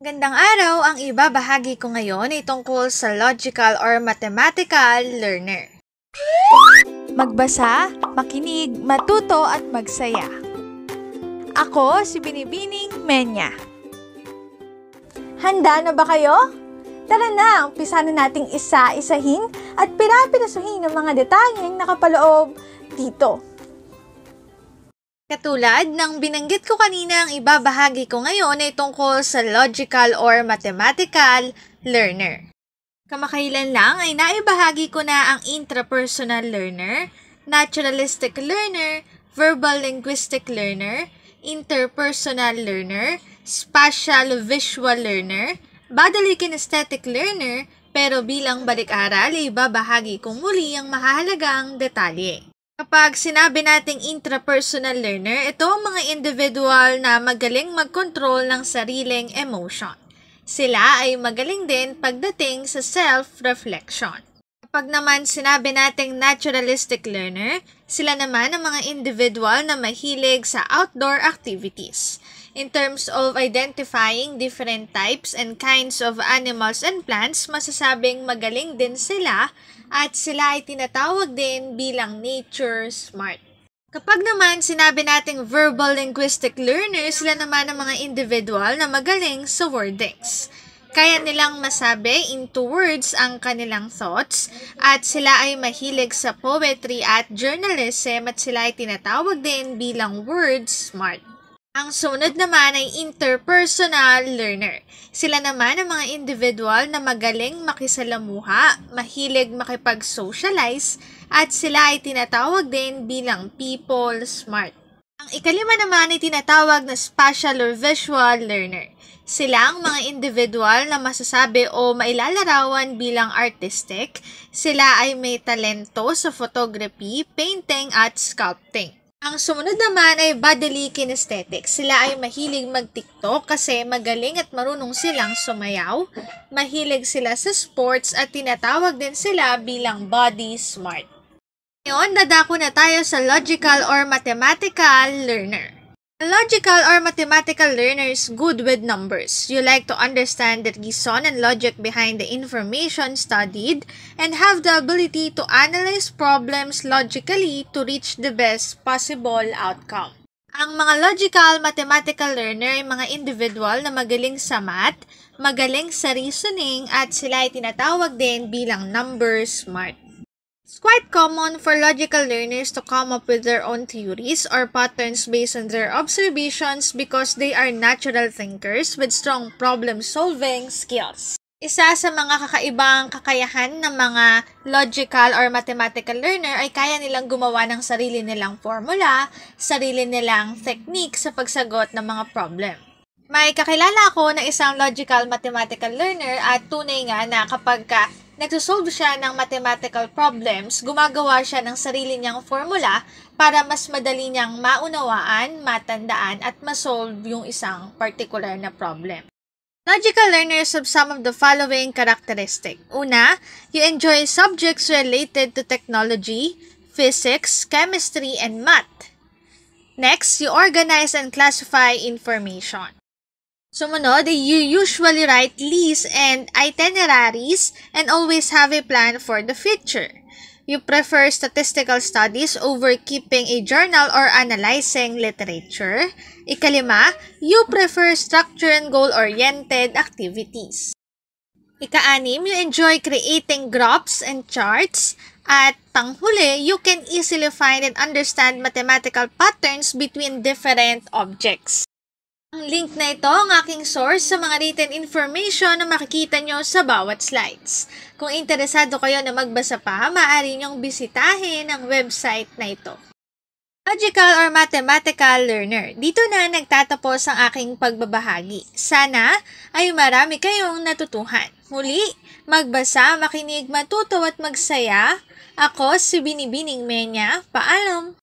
Gandang araw, ang ibabahagi ko ngayon ay tungkol sa logical or mathematical learner. Magbasa, makinig, matuto at magsaya. Ako si Binibining Menya. Handa na ba kayo? Tara na, umpisa na nating isa-isahin at pirapirasuhin ang mga detalyeng nakapaloob dito. Katulad ng binanggit ko kanina, ang ibabahagi ko ngayon ay tungkol sa logical or mathematical learner. Kamakailan lang ay naibahagi ko na ang intrapersonal learner, naturalistic learner, verbal linguistic learner, interpersonal learner, spatial visual learner, bodily kinesthetic learner, pero bilang balik-aral ay ibabahagi ko muli ang mahahalagang detalye. Kapag sinabi nating intrapersonal learner, ito ang mga individual na magaling mag-control ng sariling emotion. Sila ay magaling din pagdating sa self-reflection. Kapag naman sinabi nating naturalistic learner, sila naman ang mga individual na mahilig sa outdoor activities. In terms of identifying different types and kinds of animals and plants, masasabing magaling din sila at sila ay tinatawag din bilang nature smart. Kapag naman sinabi nating verbal linguistic learners, sila naman ang mga individual na magaling sa wordings. Kaya nilang masabi into words ang kanilang thoughts at sila ay mahilig sa poetry at journalism at sila ay tinatawag din bilang word smart. Ang sunod naman ay interpersonal learner. Sila naman ang mga individual na magaling makisalamuha, mahilig makipag-socialize, at sila ay tinatawag din bilang people smart. Ang ikalima naman ay tinatawag na spatial or visual learner. Sila ang mga individual na masasabi o mailalarawan bilang artistic. Sila ay may talento sa photography, painting, at sculpting. Ang sumunod naman ay bodily kinesthetic. Sila ay mahilig mag-TikTok kasi magaling at marunong silang sumayaw. Mahilig sila sa sports at tinatawag din sila bilang body smart. Ngayon, dadako na tayo sa logical or mathematical learner. A logical or mathematical learner is good with numbers. You like to understand the reason and logic behind the information studied and have the ability to analyze problems logically to reach the best possible outcome. Ang mga logical mathematical learner ay mga individual na magaling sa math, magaling sa reasoning at sila ay tinatawag din bilang number smart. It's quite common for logical learners to come up with their own theories or patterns based on their observations because they are natural thinkers with strong problem-solving skills. Isa sa mga kakaibang kakayahan ng mga logical or mathematical learner ay kaya nilang gumawa ng sarili nilang formula, sarili nilang technique sa pagsagot ng mga problem. May kakilala ako na isang logical mathematical learner at tunay nga na kapag nagsosolve siya ng mathematical problems, gumagawa siya ng sarili niyang formula para mas madali niyang maunawaan, matandaan, at masolve yung isang particular na problem. Logical learners have some of the following characteristics. Una, you enjoy subjects related to technology, physics, chemistry, and math. Next, you organize and classify information. Sumunod, you usually write lists and itineraries and always have a plan for the future. You prefer statistical studies over keeping a journal or analyzing literature. Ikalima, you prefer structure and goal-oriented activities. Ika-anim, you enjoy creating graphs and charts. At panghuli, you can easily find and understand mathematical patterns between different objects. Ang link na ito ang aking source sa mga written information na makikita nyo sa bawat slides. Kung interesado kayo na magbasa pa, maaari nyong bisitahin ang website na ito. Logical or mathematical learner. Dito na nagtatapos ang aking pagbabahagi. Sana ay marami kayong natutuhan. Muli, magbasa, makinig, matuto at magsaya. Ako si Binibining Menya. Paalam!